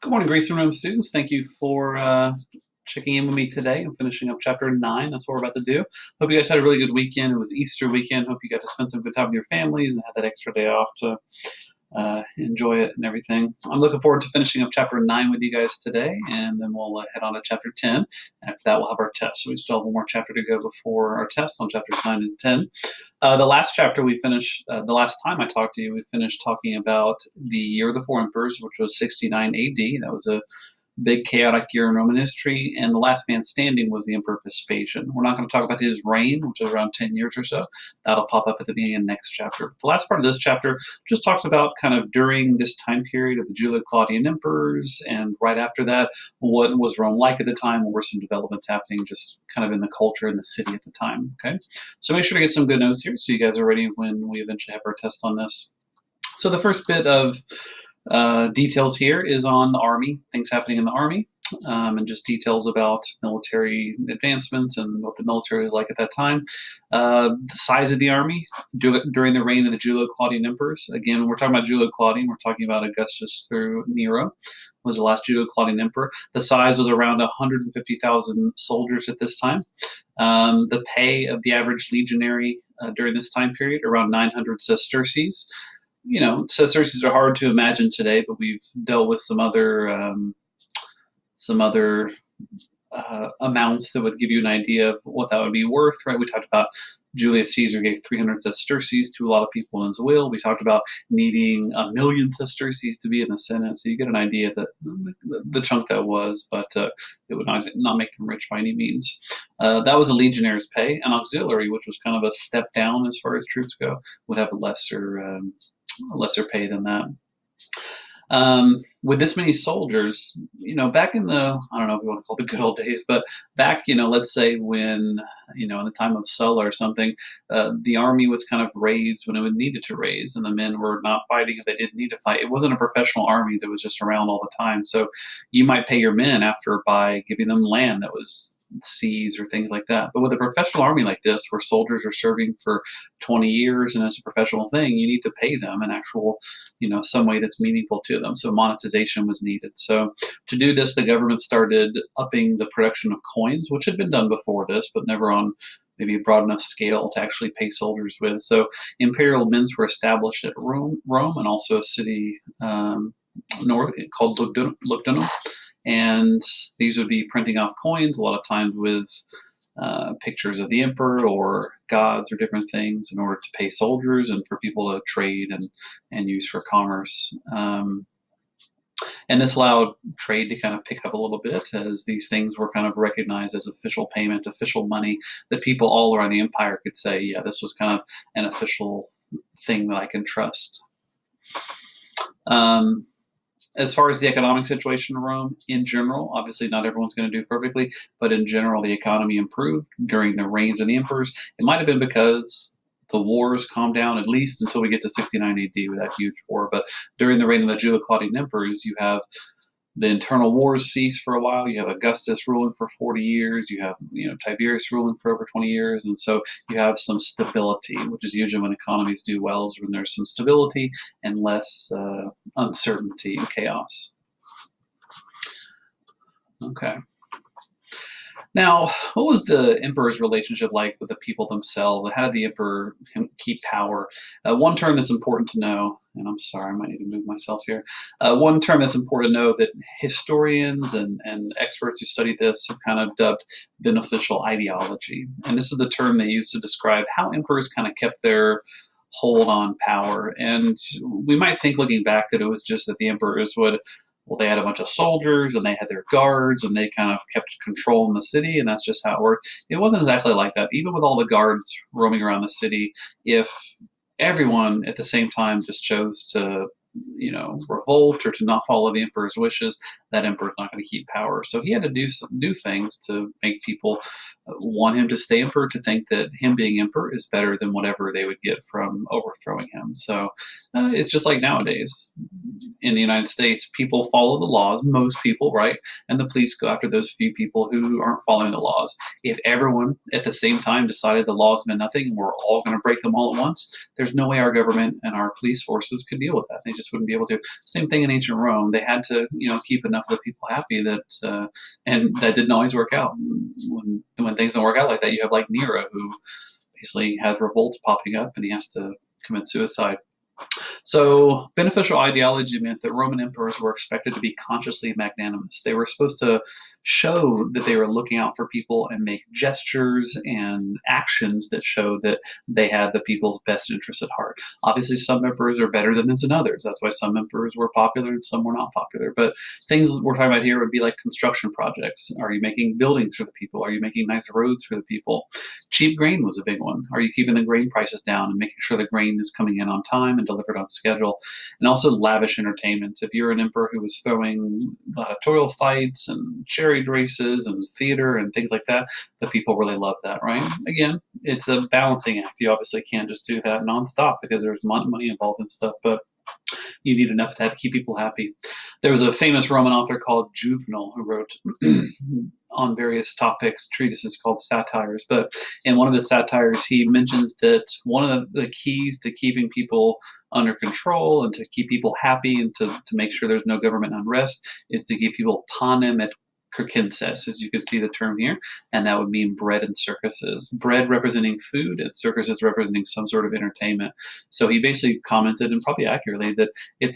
Good morning, Grace and Rome students. Thank you for checking in with me today. I'm finishing up chapter 9. That's what we're about to do. Hope you guys had a really good weekend. It was Easter weekend. Hope you got to spend some good time with your families and had that extra day off to enjoy it and everything. I'm looking forward to finishing up chapter 9 with you guys today, and then we'll head on to chapter 10. And after that, we'll have our test. So we still have one more chapter to go before our test on chapters 9 and 10. The last chapter we finished, the last time I talked to you, we finished talking about the Year of the Four Emperors, which was 69 AD. That was a big chaotic year in Roman history, and the last man standing was the Emperor Vespasian. We're not going to talk about his reign, which is around 10 years or so. That'll pop up at the beginning of the next chapter. The last part of this chapter just talks about kind of during this time period of the Julio-Claudian emperors, and right after that, what was Rome like at the time, what were some developments happening just kind of in the culture in the city at the time, okay? So make sure to get some good notes here so you guys are ready when we eventually have our test on this. So the first bit of details here is on the army, things happening in the army, and just details about military advancements and what the military was like at that time. The size of the army during the reign of the Julio-Claudian emperors. Again, when we're talking about Julio-Claudian, we're talking about Augustus through Nero was the last Julio-Claudian emperor. The size was around 150,000 soldiers at this time. The pay of the average legionary during this time period, around 900 sesterces. You know, sesterces are hard to imagine today, but we've dealt with some other amounts that would give you an idea of what that would be worth, right? We talked about Julius Caesar gave 300 sesterces to a lot of people in his will. We talked about needing 1,000,000 sesterces to be in the Senate, so you get an idea that the chunk that was, but it would not make them rich by any means. That was a legionnaire's pay. An auxiliary, which was kind of a step down as far as troops go, would have a lesser pay than that. With this many soldiers, you know, back in the, I don't know if you want to call it the good old days, but back, you know, let's say when, you know, in the time of Sulla or something, the army was kind of raised when it needed to raise, and the men were not fighting if they didn't need to fight. It wasn't a professional army that was just around all the time. So you might pay your men after by giving them land that was seas or things like that. But with a professional army like this, where soldiers are serving for 20 years and it's a professional thing, you need to pay them an actual, you know, some way that's meaningful to them. So monetization was needed. So to do this, the government started upping the production of coins, which had been done before this, but never on maybe a broad enough scale to actually pay soldiers with. So imperial mints were established at Rome and also a city north called Lugdunum. And these would be printing off coins, a lot of times with pictures of the emperor or gods or different things in order to pay soldiers and for people to trade and use for commerce. And this allowed trade to kind of pick up a little bit as these things were kind of recognized as official payment, official money that people all around the empire could say, yeah, this was kind of an official thing that I can trust. As far as the economic situation in Rome, in general, obviously not everyone's going to do perfectly, but in general, the economy improved during the reigns of the emperors. It might have been because the wars calmed down, at least until we get to 69 AD with that huge war. But during the reign of the Julio-Claudian emperors, you have the internal wars cease for a while. You have Augustus ruling for 40 years. You have, you know, Tiberius ruling for over 20 years. And so you have some stability, which is usually when economies do well, is when there's some stability and less uncertainty and chaos. Okay. Now, what was the emperor's relationship like with the people themselves? How did the emperor keep power? One term that's important to know, and I'm sorry, I might need to move myself here. One term that's important to know that historians and experts who study this have kind of dubbed beneficial ideology. And this is the term they use to describe how emperors kind of kept their hold on power. And we might think looking back that it was just that the emperors would, well, they had a bunch of soldiers and they had their guards and they kind of kept control in the city, and that's just how it worked. It wasn't exactly like that. Even with all the guards roaming around the city, if everyone at the same time just chose to, you know, revolt or to not follow the emperor's wishes, that emperor's not going to keep power. So he had to do things to make people want him to stay emperor, to think that him being emperor is better than whatever they would get from overthrowing him. So it's just like nowadays in the United States, people follow the laws, most people, right? And the police go after those few people who aren't following the laws. If everyone at the same time decided the laws meant nothing and we're all going to break them all at once, there's no way our government and our police forces could deal with that. They just just wouldn't be able to. Same thing in ancient Rome. They had to, keep enough of the people happy and that didn't always work out. When things don't work out like that, you have like Nero, who basically has revolts popping up and he has to commit suicide. So, beneficial ideology meant that Roman emperors were expected to be consciously magnanimous. They were supposed to show that they were looking out for people and make gestures and actions that show that they had the people's best interests at heart. Obviously, some emperors are better than others. That's why some emperors were popular and some were not popular. But things we're talking about here would be like construction projects. Are you making buildings for the people? Are you making nice roads for the people? Cheap grain was a big one. Are you keeping the grain prices down and making sure the grain is coming in on time and delivered on schedule? And also lavish entertainments. If you're an emperor who was throwing gladiatorial fights and chariot races and theater and things like that, the people really love that, right? Again, it's a balancing act. You obviously can't just do that nonstop because there's money involved in stuff, but you need enough to keep people happy. There was a famous Roman author called Juvenal who wrote on various topics treatises called satires. But in one of his satires, he mentions that one of the keys to keeping people under control and to keep people happy and to make sure there's no government unrest is to give people panem et circenses, as you can see the term here, and that would mean bread and circuses. Bread representing food and circuses representing some sort of entertainment. So he basically commented, and probably accurately, that if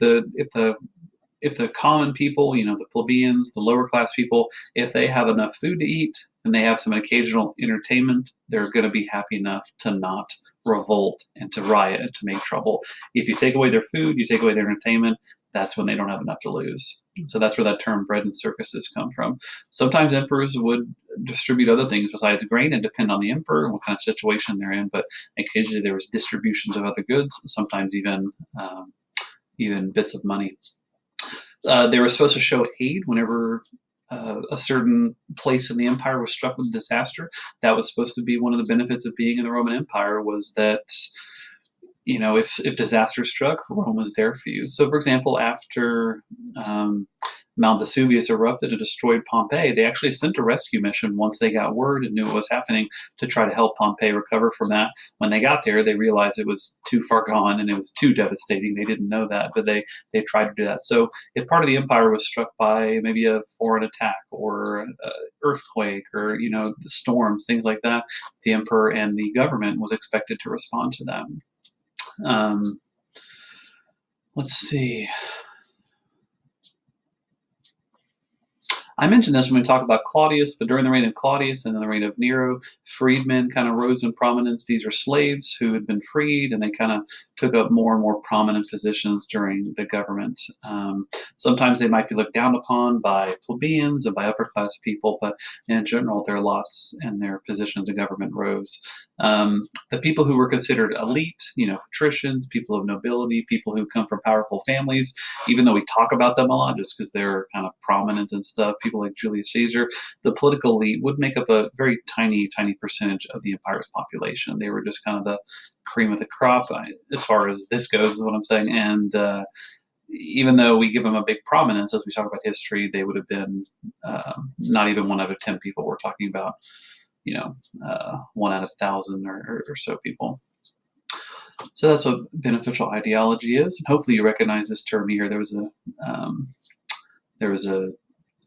the common people, the plebeians, the lower class people, if they have enough food to eat and they have some occasional entertainment, they're going to be happy enough to not revolt and to riot and to make trouble. If you take away their food, you take away their entertainment, that's when they don't have enough to lose. So that's where that term bread and circuses come from. Sometimes emperors would distribute other things besides grain and depend on the emperor and what kind of situation they're in, but occasionally there was distributions of other goods, sometimes even bits of money. They were supposed to show aid whenever a certain place in the empire was struck with disaster. That was supposed to be one of the benefits of being in the Roman Empire, was that if disaster struck, Rome was there for you. So, for example, after Mount Vesuvius erupted and destroyed Pompeii, they actually sent a rescue mission once they got word and knew what was happening to try to help Pompeii recover from that. When they got there, they realized it was too far gone and it was too devastating. They didn't know that, but they tried to do that. So if part of the empire was struck by maybe a foreign attack or earthquake or storms, things like that, the emperor and the government was expected to respond to them. Let's see. I mentioned this when we talk about Claudius, but during the reign of Claudius and in the reign of Nero, freedmen kind of rose in prominence. These are slaves who had been freed, and they kind of took up more and more prominent positions during the government. Sometimes they might be looked down upon by plebeians and by upper class people, but in general, their lots and their positions in government rose. The people who were considered elite, patricians, people of nobility, people who come from powerful families, even though we talk about them a lot just because they're kind of prominent and stuff, people like Julius Caesar, the political elite would make up a very tiny percentage of the empire's population. They were just kind of the cream of the crop as far as this goes, is what I'm saying. And even though we give them a big prominence as we talk about history, they would have been not even 1 out of 10 people. We're talking about 1 out of 1,000 or so people. So that's what beneficial ideology is. And hopefully you recognize this term here. There was a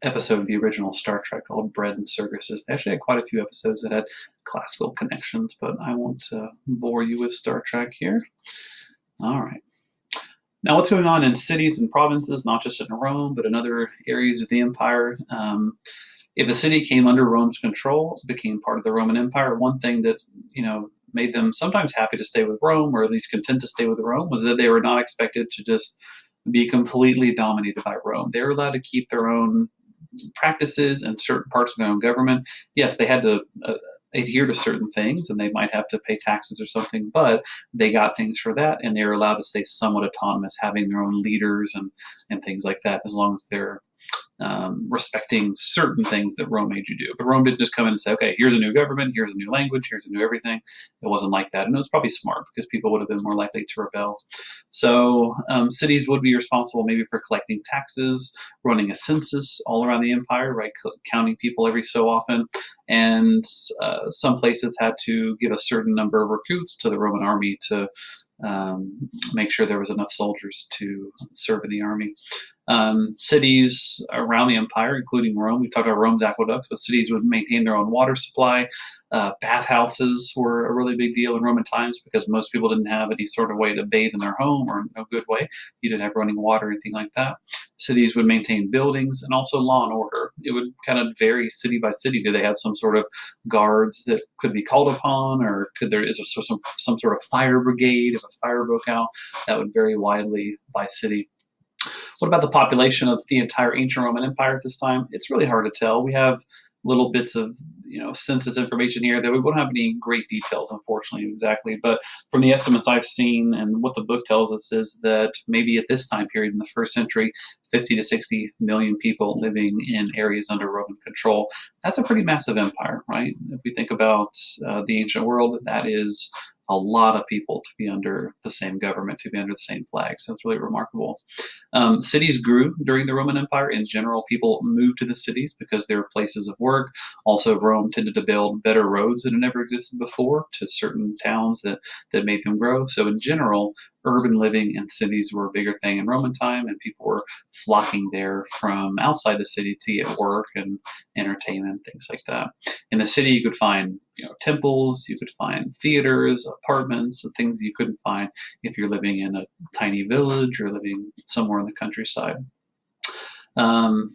episode of the original Star Trek called Bread and Circuses. They actually had quite a few episodes that had classical connections, but I won't bore you with Star Trek here. All right. Now, what's going on in cities and provinces, not just in Rome, but in other areas of the empire? If a city came under Rome's control, became part of the Roman Empire, one thing that, made them sometimes happy to stay with Rome, or at least content to stay with Rome, was that they were not expected to just be completely dominated by Rome. They were allowed to keep their own practices and certain parts of their own government. Yes, they had to adhere to certain things, and they might have to pay taxes or something, but they got things for that, and they were allowed to stay somewhat autonomous, having their own leaders and things like that, as long as they're respecting certain things that Rome made you do. But Rome didn't just come in and say, okay, here's a new government, here's a new language, here's a new everything. It wasn't like that. And it was probably smart because people would have been more likely to rebel. So cities would be responsible maybe for collecting taxes, running a census all around the empire, right? Counting people every so often. And some places had to give a certain number of recruits to the Roman army to make sure there was enough soldiers to serve in the army. Cities around the empire, including Rome, we talked about Rome's aqueducts, but cities would maintain their own water supply. Bathhouses were a really big deal in Roman times because most people didn't have any sort of way to bathe in their home, or no good way. You didn't have running water or anything like that. Cities would maintain buildings and also law and order. It would kind of vary city by city. Do they have some sort of guards that could be called upon, or is there some sort of fire brigade if a fire broke out? That would vary widely by city. What about the population of the entire ancient Roman Empire at this time? It's really hard to tell. We have little bits of census information here that we won't have any great details, unfortunately, exactly. But from the estimates I've seen and what the book tells us is that maybe at this time period in the first century, 50 to 60 million people living in areas under Roman control. That's a pretty massive empire, right? If we think about the ancient world, that is a lot of people to be under the same government, to be under the same flag. So it's really remarkable. Cities grew during the Roman Empire. In general, people moved to the cities because they were places of work. Also, Rome tended to build better roads than had ever existed before to certain towns that made them grow. So in general, urban living in cities were a bigger thing in Roman time, and people were flocking there from outside the city to get work and entertainment, things like that. In the city, you could find temples, you could find theaters, apartments, things you couldn't find if you're living in a tiny village or living somewhere in the countryside. Um,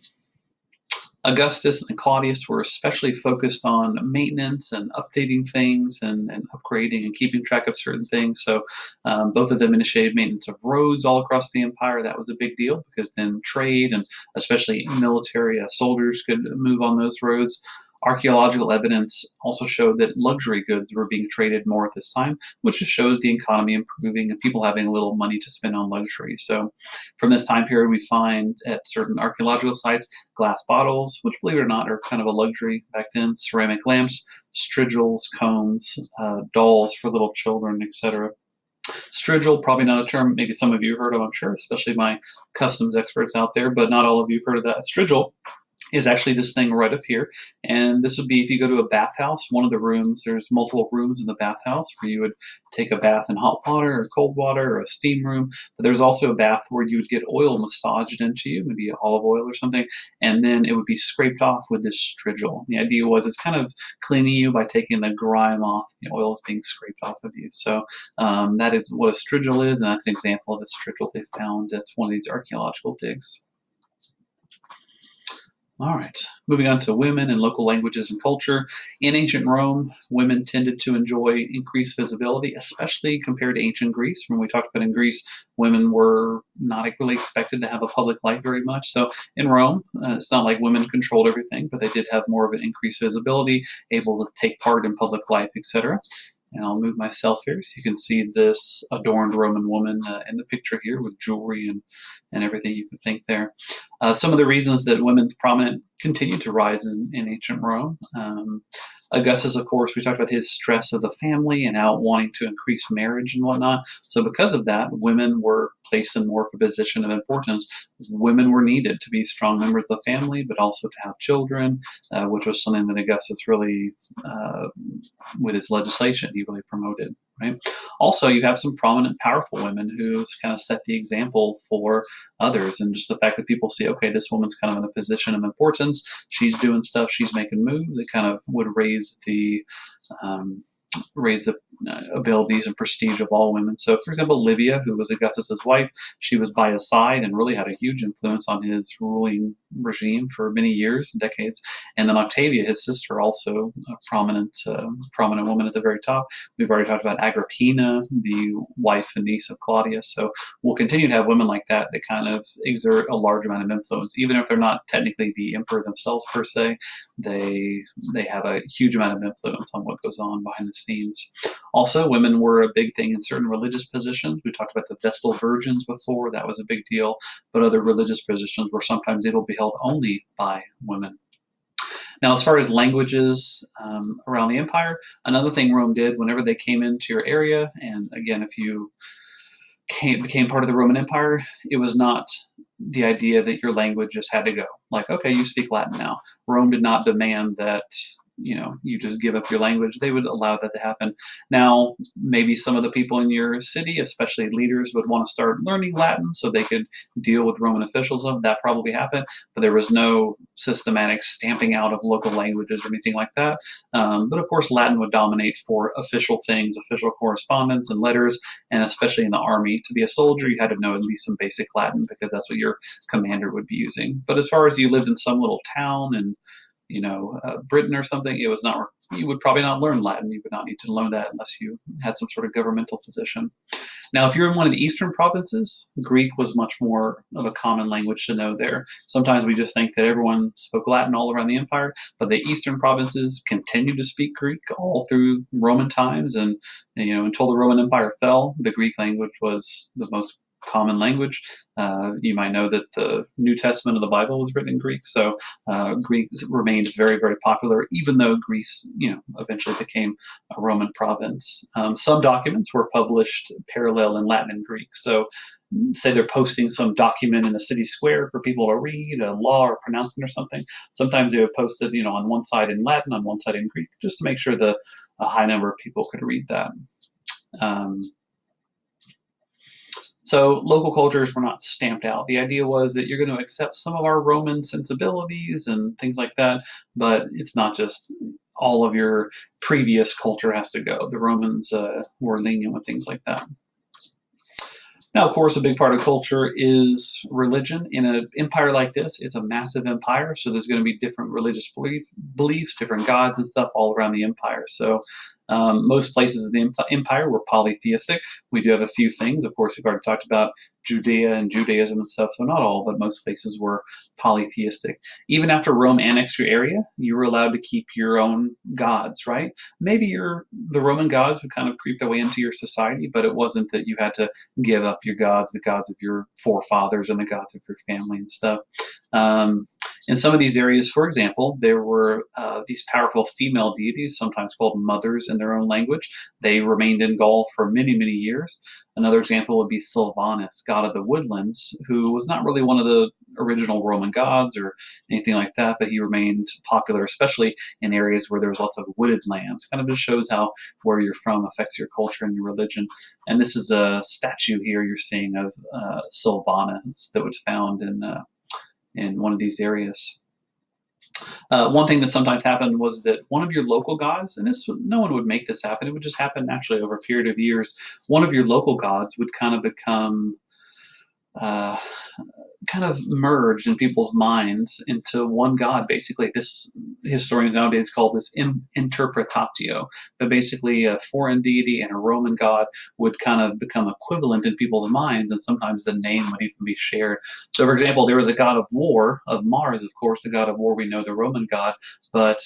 Augustus and Claudius were especially focused on maintenance and updating things and upgrading and keeping track of certain things. So both of them initiated maintenance of roads all across the empire. That was a big deal because then trade and especially military soldiers could move on those roads. Archaeological evidence also showed that luxury goods were being traded more at this time, which just shows the economy improving and people having a little money to spend on luxury. So from this time period, we find at certain archaeological sites glass bottles, which, believe it or not, are kind of a luxury back then, ceramic lamps, strigils, combs, dolls for little children, etc. Strigil, probably not a term maybe some of you heard of, I'm sure, especially my customs experts out there, but not all of you have heard of that. Strigil is actually this thing right up here. And this would be if you go to a bathhouse, one of the rooms, there's multiple rooms in the bathhouse where you would take a bath in hot water or cold water or a steam room. But there's also a bath where you would get oil massaged into you, maybe olive oil or something, and then it would be scraped off with this strigil. The idea was it's kind of cleaning you by taking the grime off. The oil is being scraped off of you. So that is what a strigil is, and that's an example of a strigil they found at one of these archaeological digs. All right, moving on to women and local languages and culture. In ancient Rome, women tended to enjoy increased visibility, especially compared to ancient Greece. When we talked about in Greece, women were not really expected to have a public life very much. So in Rome, it's not like women controlled everything, but they did have more of an increased visibility, able to take part in public life, etc. And I'll move myself here so you can see this adorned Roman woman in the picture here with jewelry and everything you can think there. Some of the reasons that women's prominence continued to rise in ancient Rome. Augustus, of course, we talked about his stress of the family and how wanting to increase marriage and whatnot. So because of that, women were placed in more of a position of importance. Women were needed to be strong members of the family, but also to have children, which was something that Augustus really, with his legislation, he really promoted. Right. Also, you have some prominent, powerful women who kind of set the example for others, and just the fact that people see, okay, this woman's kind of in a position of importance. She's doing stuff. She's making moves. It kind of would raise the abilities and prestige of all women. So, for example, Livia, who was Augustus's wife, she was by his side and really had a huge influence on his ruling regime for many years, decades. And then Octavia, his sister, also a prominent woman at the very top. We've already talked about Agrippina, the wife and niece of Claudius. So we'll continue to have women like that kind of exert a large amount of influence, even if they're not technically the emperor themselves per se. They have a huge amount of influence on what goes on behind the scenes. Also, women were a big thing in certain religious positions. We talked about the Vestal Virgins before. That was a big deal. But other religious positions were sometimes able to be held only by women. Now, as far as languages around the empire, another thing Rome did whenever they came into your area, and again, if you became part of the Roman Empire, it was not the idea that your language just had to go. Like, okay, you speak Latin now. Rome did not demand that you just give up your language, they would allow that to happen. Now, maybe some of the people in your city, especially leaders, would want to start learning Latin so they could deal with Roman officials. That probably happened, but there was no systematic stamping out of local languages or anything like that. But of course, Latin would dominate for official things, official correspondence and letters, and especially in the army. To be a soldier, you had to know at least some basic Latin because that's what your commander would be using. But as far as you lived in some little town in Britain or something, it was not. You would probably not learn Latin. You would not need to learn that unless you had some sort of governmental position. Now, if you're in one of the eastern provinces, Greek was much more of a common language to know there. Sometimes we just think that everyone spoke Latin all around the empire, but the eastern provinces continued to speak Greek all through Roman times, and until the Roman Empire fell, the Greek language was the most common language. You might know that the New Testament of the Bible was written in Greek, so Greek remained very, very popular, even though Greece, eventually became a Roman province. Some documents were published parallel in Latin and Greek. So, say they're posting some document in the city square for people to read, a law or pronouncement or something. Sometimes they would post it, on one side in Latin, on one side in Greek, just to make sure that a high number of people could read that. So local cultures were not stamped out. The idea was that you're going to accept some of our Roman sensibilities and things like that, but it's not just all of your previous culture has to go. The Romans were lenient with things like that. Now, of course, a big part of culture is religion. In an empire like this, it's a massive empire, so there's going to be different religious beliefs, different gods and stuff all around the empire. So most places of the empire were polytheistic. We do have a few things. Of course, we've already talked about Judea and Judaism and stuff, so not all, but most places were polytheistic. Even after Rome annexed your area, you were allowed to keep your own gods, right? Maybe the Roman gods would kind of creep their way into your society, but it wasn't that you had to give up your gods, the gods of your forefathers and the gods of your family and stuff. In some of these areas, for example, there were these powerful female deities, sometimes called mothers in their own language. They remained in Gaul for many, many years. Another example would be Sylvanus, god of the woodlands, who was not really one of the original Roman gods or anything like that, but he remained popular, especially in areas where there was lots of wooded lands. Kind of just shows how where you're from affects your culture and your religion. And this is a statue here you're seeing of Sylvanus that was found in one of these areas. One thing that sometimes happened was that one of your local gods, and no one would make this happen, it would just happen naturally over a period of years. One of your local gods would kind of become uh, kind of merged in people's minds into one god. Basically, this historians nowadays call this interpretatio. But basically, a foreign deity and a Roman god would kind of become equivalent in people's minds, and sometimes the name would even be shared. So, for example, there was a god of war, of Mars, of course, the god of war. We know the Roman god, but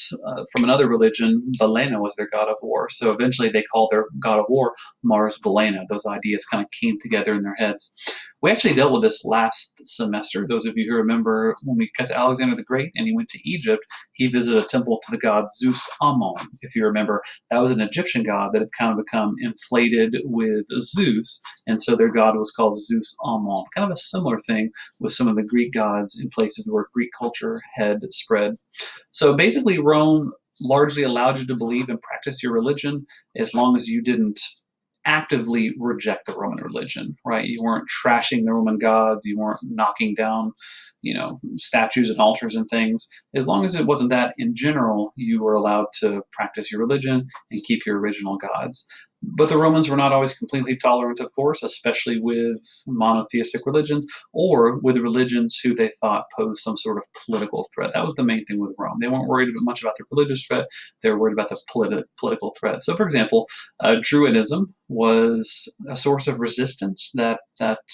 from another religion, Balena was their god of war. So eventually, they called their god of war Mars Balena. Those ideas kind of came together in their heads. We actually dealt with this last semester. Those of you who remember when we got to Alexander the Great and he went to Egypt, he visited a temple to the god Zeus Ammon. If you remember, that was an Egyptian god that had kind of become inflated with Zeus, and so their god was called Zeus Ammon. Kind of a similar thing with some of the Greek gods in places where Greek culture had spread. So basically, Rome largely allowed you to believe and practice your religion as long as you didn't actively reject the Roman religion, right? You weren't trashing the Roman gods, you weren't knocking down, statues and altars and things. As long as it wasn't that, in general, you were allowed to practice your religion and keep your original gods. But the Romans were not always completely tolerant, of course, especially with monotheistic religions or with religions who they thought posed some sort of political threat. That was the main thing with Rome. They weren't worried much about the religious threat, they were worried about the political threat. So, for example, Druidism was a source of resistance, that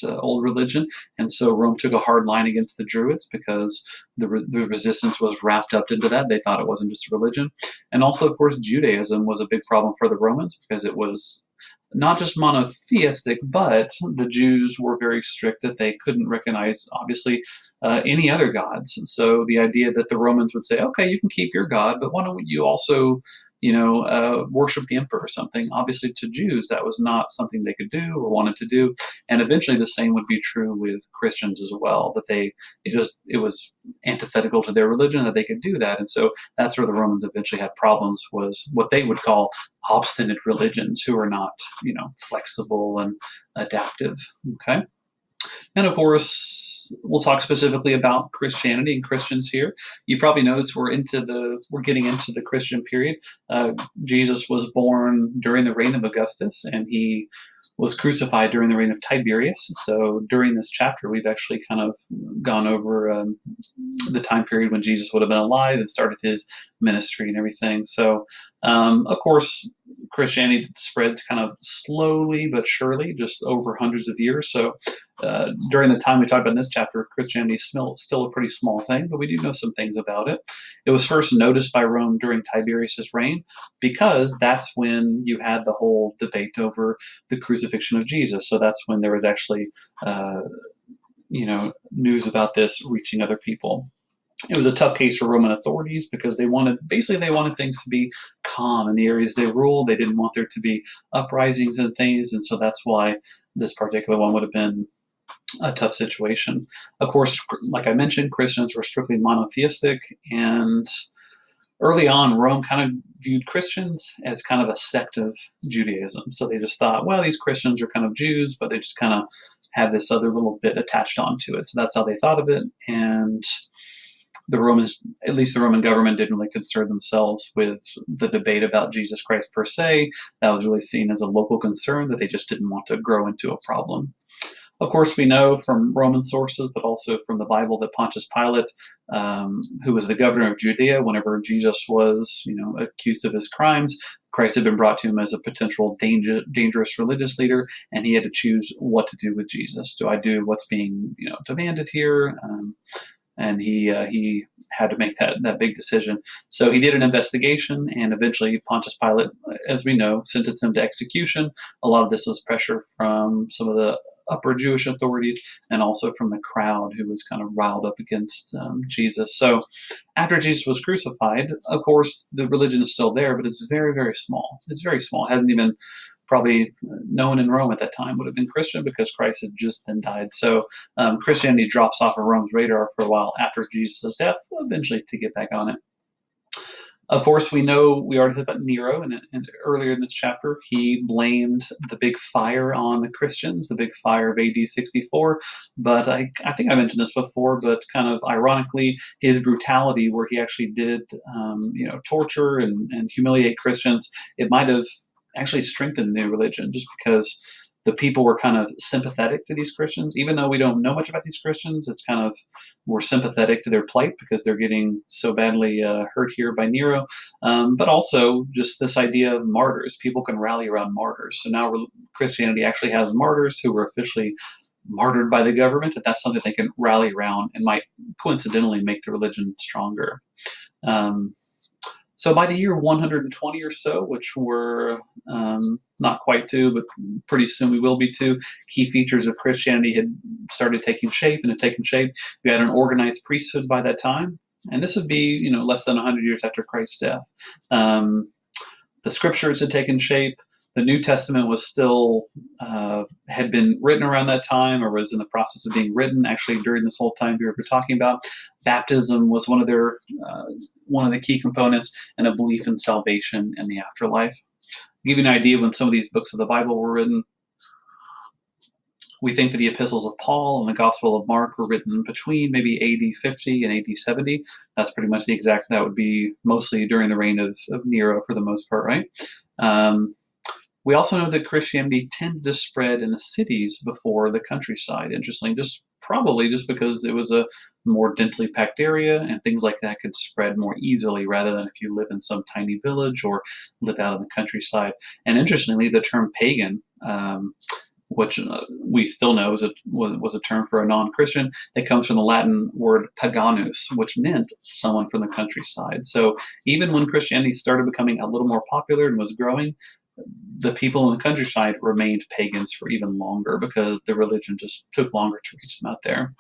old religion, and so Rome took a hard line against the Druids because the resistance was wrapped up into that. They thought it wasn't just a religion. And also, of course, Judaism was a big problem for the Romans because it was not just monotheistic, but the Jews were very strict that they couldn't recognize, obviously, any other gods. So the idea that the Romans would say, okay, you can keep your God, but why don't you also worship the emperor or something. Obviously, to Jews, that was not something they could do or wanted to do. And eventually, the same would be true with Christians as well. That it was antithetical to their religion that they could do that, and so that's where the Romans eventually had problems. Was what they would call obstinate religions, who are not, flexible and adaptive. Okay. And of course, we'll talk specifically about Christianity and Christians here. You probably notice we're getting into the Christian period. Jesus was born during the reign of Augustus, and he was crucified during the reign of Tiberius. So during this chapter, we've actually kind of gone over the time period when Jesus would have been alive and started his ministry and everything. So, of course, Christianity spreads kind of slowly but surely, just over hundreds of years. So during the time we talked about in this chapter, Christianity is still a pretty small thing, but we do know some things about it. It was first noticed by Rome during Tiberius's reign, because that's when you had the whole debate over the crucifixion of Jesus. So that's when there was actually, news about this reaching other people. It was a tough case for Roman authorities because they wanted things to be calm in the areas they ruled. They didn't want there to be uprisings and things, and so that's why this particular one would have been a tough situation. Of course, like I mentioned, Christians were strictly monotheistic, and early on, Rome kind of viewed Christians as kind of a sect of Judaism. So they just thought, well, these Christians are kind of Jews, but they just kind of have this other little bit attached onto it. So that's how they thought of it. And the Romans, at least the Roman government, didn't really concern themselves with the debate about Jesus Christ per se. That was really seen as a local concern that they just didn't want to grow into a problem. Of course, we know from Roman sources, but also from the Bible, that Pontius Pilate, who was the governor of Judea whenever Jesus was, accused of his crimes, Christ had been brought to him as a potential dangerous religious leader, and he had to choose what to do with Jesus. Do I do what's being, demanded here? And he had to make that big decision. So he did an investigation, and eventually Pontius Pilate, as we know, sentenced him to execution. A lot of this was pressure from some of the upper Jewish authorities, and also from the crowd, who was kind of riled up against Jesus. So after Jesus was crucified, of course, the religion is still there, but it's very, very small. It's very small. It hadn't even probably no one in Rome at that time would have been Christian, because Christ had just then died. So Christianity drops off of Rome's radar for a while after Jesus' death, eventually to get back on it. Of course, we already talked about Nero, and earlier in this chapter, he blamed the big fire on the Christians, the big fire of AD 64. But I think I mentioned this before, but kind of ironically, his brutality, where he actually did, torture and humiliate Christians, it might have actually strengthened the new religion, just because the people were kind of sympathetic to these Christians. Even though we don't know much about these Christians, it's kind of, we're sympathetic to their plight because they're getting so badly hurt here by Nero. But also just this idea of martyrs. People can rally around martyrs. So now Christianity actually has martyrs who were officially martyred by the government, and that's something they can rally around and might coincidentally make the religion stronger. So by the year 120 or so, which we're not quite to, but pretty soon we will be to, key features of Christianity had started taking shape and had taken shape. We had an organized priesthood by that time, and this would be, less than 100 years after Christ's death. The scriptures had taken shape. The New Testament was still had been written around that time, or was in the process of being written. Actually, during this whole time period we're talking about, baptism was one of the key components, and a belief in salvation and the afterlife. To give you an idea, when some of these books of the Bible were written, we think that the epistles of Paul and the Gospel of Mark were written between maybe AD 50 and AD 70. That's pretty much that would be mostly during the reign of Nero for the most part, right? We also know that Christianity tended to spread in the cities before the countryside, interestingly, probably just because it was a more densely packed area, and things like that could spread more easily rather than if you live in some tiny village or live out in the countryside. And interestingly, the term pagan, which we still know was a term for a non-Christian, it comes from the Latin word paganus, which meant someone from the countryside. So even when Christianity started becoming a little more popular and was growing, the people in the countryside remained pagans for even longer, because the religion just took longer to reach them out there.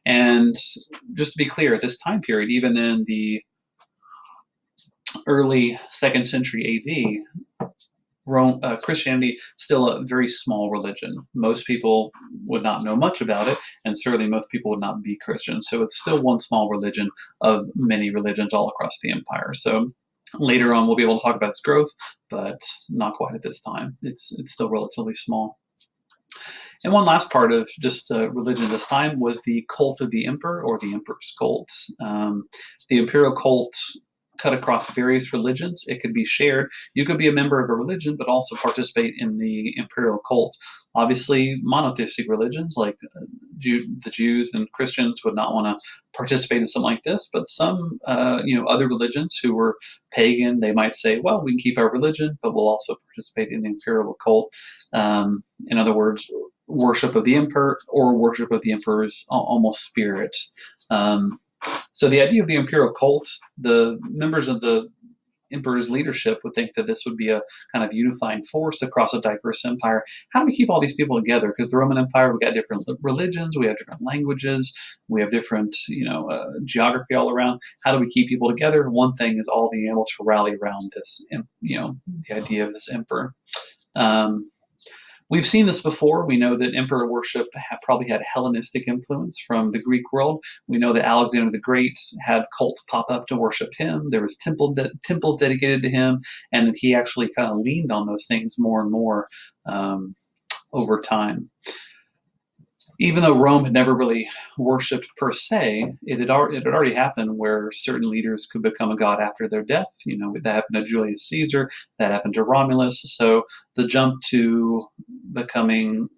And just to be clear, at this time period, even in the early 2nd century AD, Christianity still a very small religion. Most people would not know much about it, and certainly most people would not be Christian. So it's still one small religion of many religions all across the empire. So later on, we'll be able to talk about its growth, but not quite at this time. It's still relatively small. And one last part of just religion at this time was the cult of the emperor, or the emperor's cult. The imperial cult cut across various religions. It could be shared. You could be a member of a religion, but also participate in the imperial cult. Obviously, monotheistic religions like the Jews and Christians would not want to participate in something like this. But some, other religions who were pagan, they might say, "Well, we can keep our religion, but we'll also participate in the imperial cult." In other words, worship of the emperor or worship of the emperor's almost spirit. So the idea of the imperial cult, the members of the emperor's leadership would think that this would be a kind of unifying force across a diverse empire. How do we keep all these people together? Because the Roman Empire, we got different religions, we have different languages, we have different, geography all around. How do we keep people together? One thing is all being able to rally around this, the idea of this emperor. We've seen this before. We know that emperor worship probably had Hellenistic influence from the Greek world. We know that Alexander the Great had cults pop up to worship him. There was temples dedicated to him, and that he actually kind of leaned on those things more and more over time. Even though Rome had never really worshipped per se, it had already happened where certain leaders could become a god after their death. That happened to Julius Caesar, that happened to Romulus. So the jump to becoming,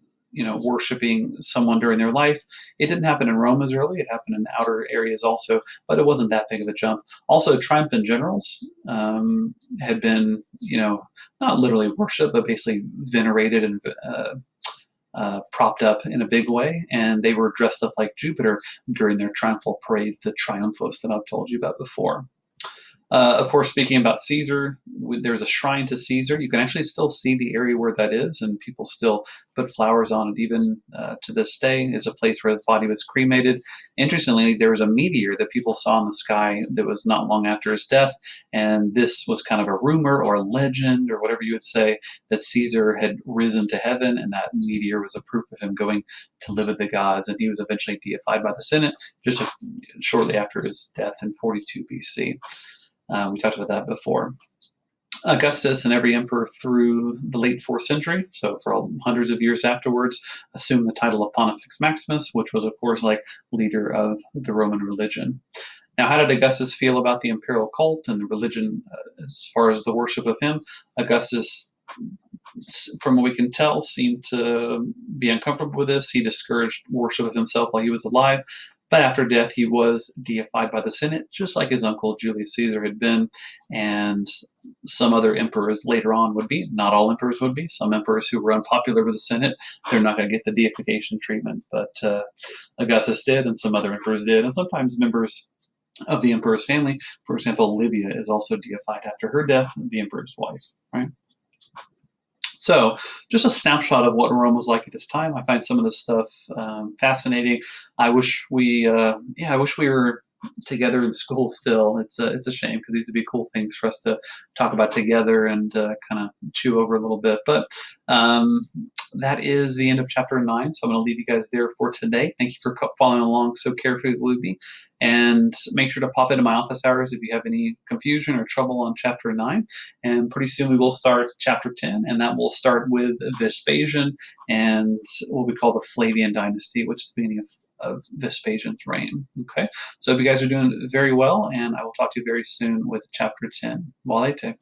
worshiping someone during their life, it didn't happen in Rome as early. It happened in outer areas also, but it wasn't that big of a jump. Also, triumphant generals had been, not literally worshipped, but basically venerated and propped up in a big way, and they were dressed up like Jupiter during their triumphal parades, the triumphos that I've told you about before. Of course, speaking about Caesar, there's a shrine to Caesar. You can actually still see the area where that is, and people still put flowers on it even to this day. It's a place where his body was cremated. Interestingly, there was a meteor that people saw in the sky that was not long after his death, and this was kind of a rumor or a legend or whatever you would say, that Caesar had risen to heaven, and that meteor was a proof of him going to live with the gods, and he was eventually deified by the Senate just shortly after his death in 42 BC. We talked about that before. Augustus and every emperor through the late 4th century, so for hundreds of years afterwards, assumed the title of Pontifex Maximus, which was, of course, like leader of the Roman religion. Now, how did Augustus feel about the imperial cult and the religion as far as the worship of him? Augustus, from what we can tell, seemed to be uncomfortable with this. He discouraged worship of himself while he was alive. But after death, he was deified by the Senate, just like his uncle Julius Caesar had been, and some other emperors later on would be. Not all emperors would be. Some emperors who were unpopular with the Senate, they're not going to get the deification treatment. But Augustus did, and some other emperors did, and sometimes members of the emperor's family. For example, Livia is also deified after her death, the emperor's wife, right? So, just a snapshot of what Rome was like at this time. I find some of this stuff fascinating. I wish we were together in school still. It's a shame because these would be cool things for us to talk about together and kind of chew over a little bit. But that is the end of chapter 9. So I'm going to leave you guys there for today. Thank you for following along so carefully with me. And make sure to pop into my office hours if you have any confusion or trouble on chapter 9. And pretty soon we will start chapter 10, and that will start with Vespasian and what we call the Flavian dynasty, which is the beginning of Vespasian's reign. Okay, so I hope you guys are doing very well, and I will talk to you very soon with chapter 10. Valete.